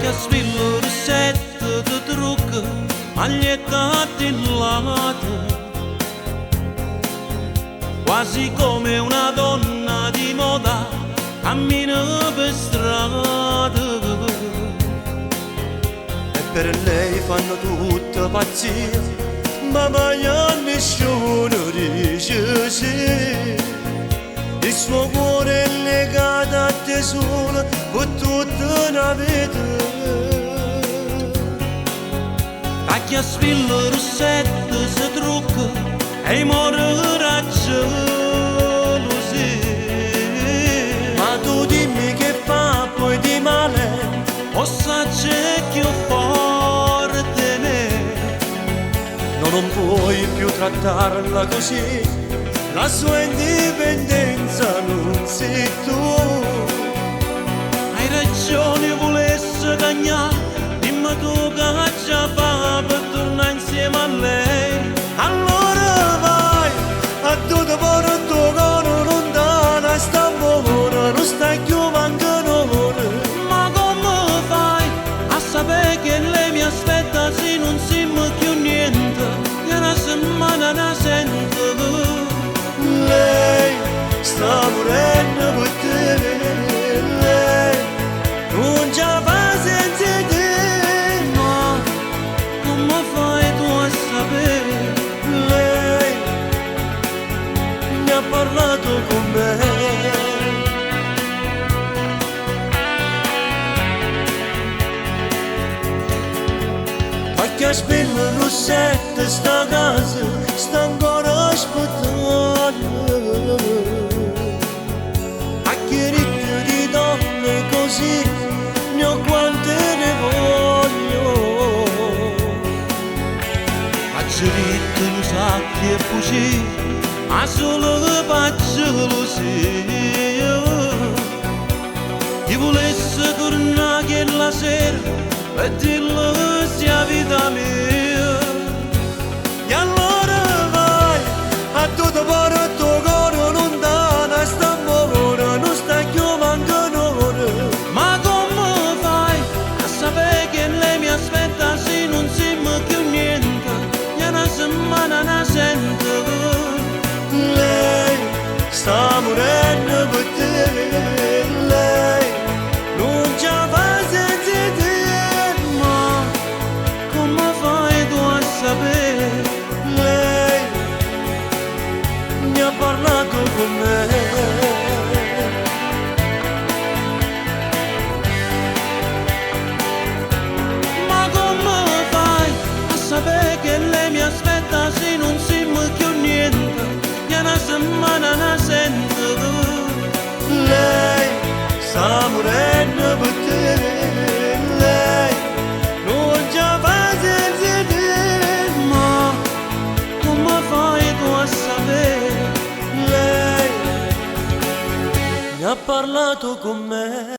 che sfillo rossetto di trucco, maglietta attillata, quasi come una donna di moda, cammina per strada. E per lei fanno tutta pazzia, ma mai a nessuno dice sì. Il suo cuore è legato a te solo per tutta la vita. Tacchia sfillo rossetto si trucca e morirà gelosia. Ma tu dimmi che fa poi di male, possa c'è più forte ne. Non puoi più trattarla così, la sua indipendenza non sei tu. Hai ragione, volesse cagnare, dimmi tu che già fa per tornare insieme a lei. Allora vai, a tutto porto cuore lontana, sta buona, non stai più mancando ora. Ma come fai a sapere che lei mi aspetta se non siamo più niente? Che una settimana la sento. Lei sta morendo per te, lei non ce la fa senza te. Ma come fai tu a sapere? Lei mi ha parlato con me. Qualche spilla rossetta sta casa, sta ancora aspettando. A che ricchio di donne così, ne ho quante ne voglio. Faccio ritto lo sa che è così, ma solo faccio lo sia. Chi volesse tornare che la sera per dirlo sia vita mia. E allora vai, a tutto porto cuore lontana, sta buona, non sta più mancando ora. Ma come fai a sapere che lei mi aspetta se non siamo più niente? E una settimana la sento. Lei sta morendo per te, lei non ce la fa senza te. Ma come fai tu a sapere? Lei mi ha parlato con me. Ma come fai a sapere che lei mi aspetta se non siamo più niente? E una settimana la sento. Lei sta morendo per te, lei non ce la fa senza te. Ma come fai tu a sapere? Lei mi ha parlato con me.